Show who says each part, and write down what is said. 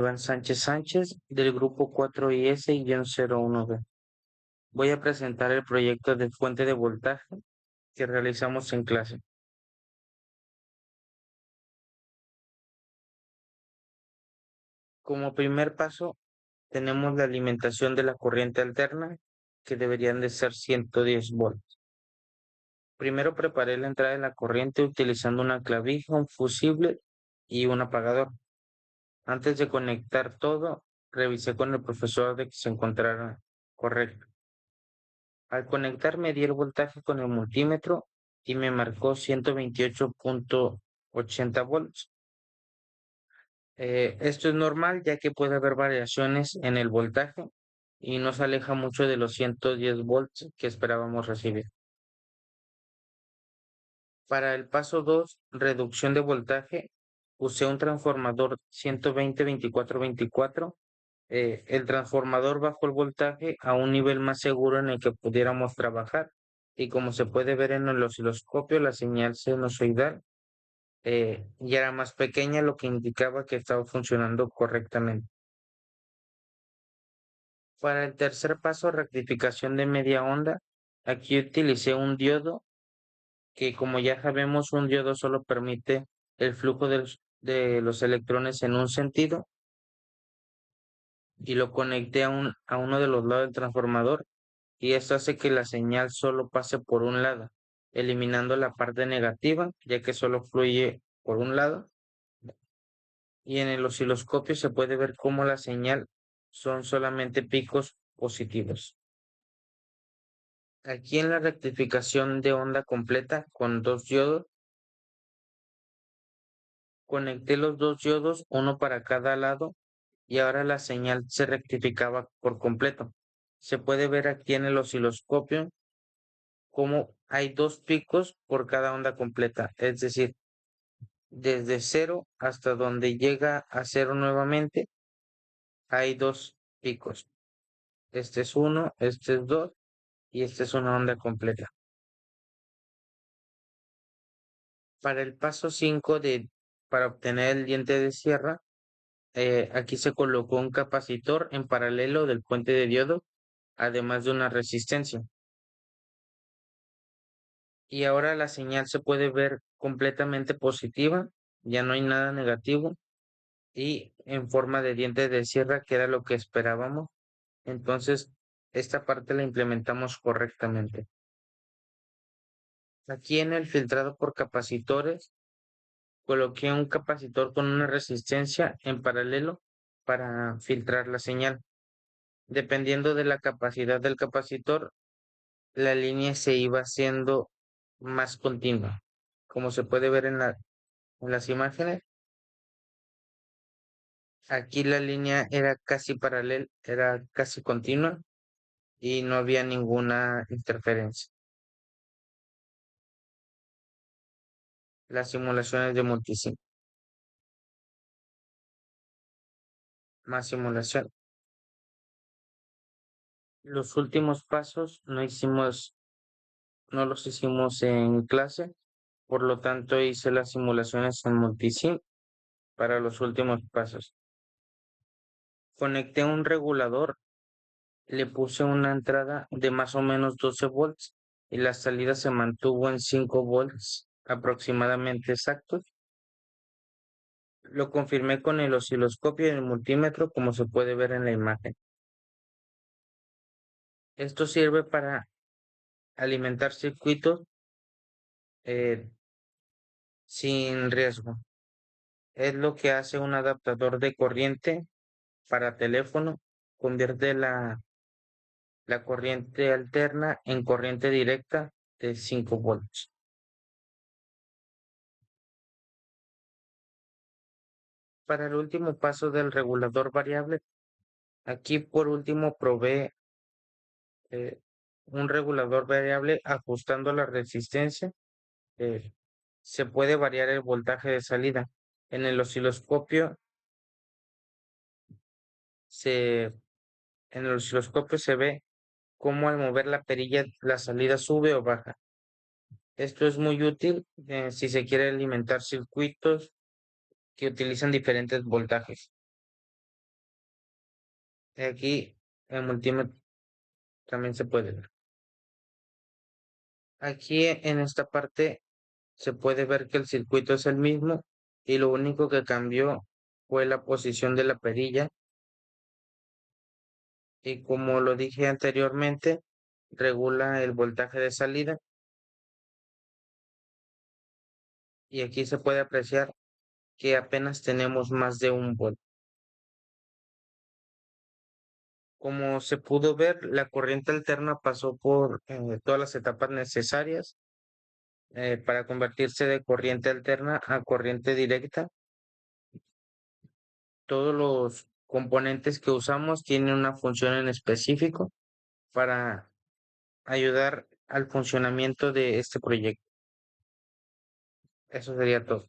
Speaker 1: Iván Sánchez Sánchez del grupo 4IS-01B. Voy a presentar el proyecto de fuente de voltaje que realizamos en clase. Como primer paso, tenemos la alimentación de la corriente alterna, que deberían de ser 110 volts. Primero preparé la entrada de la corriente utilizando una clavija, un fusible y un apagador. Antes de conectar todo, revisé con el profesor de que se encontrara correcto. Al conectar medí el voltaje con el multímetro y me marcó 128.80 volts. Esto es normal ya que puede haber variaciones en el voltaje y no se aleja mucho de los 110 volts que esperábamos recibir. Para el paso 2, reducción de voltaje, usé un transformador 120-24-24. El transformador bajó el voltaje a un nivel más seguro en el que pudiéramos trabajar y como se puede ver en el osciloscopio, la señal sinusoidal ya era más pequeña, lo que indicaba que estaba funcionando correctamente. Para el tercer paso, rectificación de media onda, aquí utilicé un diodo que, como ya sabemos, un diodo solo permite el flujo de los electrones en un sentido y lo conecté a uno de los lados del transformador y esto hace que la señal solo pase por un lado, eliminando la parte negativa, ya que solo fluye por un lado. Y en el osciloscopio se puede ver cómo la señal son solamente picos positivos. Aquí en la rectificación de onda completa con dos diodos, conecté los dos diodos, uno para cada lado, y ahora la señal se rectificaba por completo. Se puede ver aquí en el osciloscopio cómo hay dos picos por cada onda completa, es decir, desde cero hasta donde llega a cero nuevamente, hay dos picos. Este es uno, este es dos y esta es una onda completa. Para el paso 5 para obtener el diente de sierra, aquí se colocó un capacitor en paralelo del puente de diodo, además de una resistencia. Y ahora la señal se puede ver completamente positiva, ya no hay nada negativo y en forma de diente de sierra, que era lo que esperábamos. Entonces, esta parte la implementamos correctamente. Aquí en el filtrado por capacitores, coloqué un capacitor con una resistencia en paralelo para filtrar la señal. Dependiendo de la capacidad del capacitor, la línea se iba haciendo más continua. Como se puede ver en las imágenes, aquí la línea era casi paralela, era casi continua y no había ninguna interferencia. Las simulaciones de multisim. Más simulación. Los últimos pasos no los hicimos en clase, por lo tanto hice las simulaciones en multisim para los últimos pasos. Conecté un regulador, le puse una entrada de más o menos 12 volts y la salida se mantuvo en 5 volts aproximadamente exactos. Lo confirmé con el osciloscopio y el multímetro, como se puede ver en la imagen. Esto sirve para alimentar circuitos eh, sin riesgo. Es lo que hace un adaptador de corriente para teléfono, convierte la corriente alterna en corriente directa de 5 volts. Para el último paso del regulador variable, aquí por último probé eh, un regulador variable ajustando la resistencia. eh, Se puede variar el voltaje de salida. En el osciloscopio se, en el osciloscopio se ve cómo al mover la perilla la salida sube o baja. Esto es muy útil si se quiere alimentar circuitos que utilizan diferentes voltajes. Aquí en multímetro también se puede ver. Aquí en esta parte se puede ver que el circuito es el mismo y lo único que cambió fue la posición de la perilla y como lo dije anteriormente, regula el voltaje de salida y aquí se puede apreciar que apenas tenemos más de un volt. Como se pudo ver, la corriente alterna pasó por todas las etapas necesarias para convertirse de corriente alterna a corriente directa. Todos los componentes que usamos tienen una función en específico para ayudar al funcionamiento de este proyecto. Eso sería todo.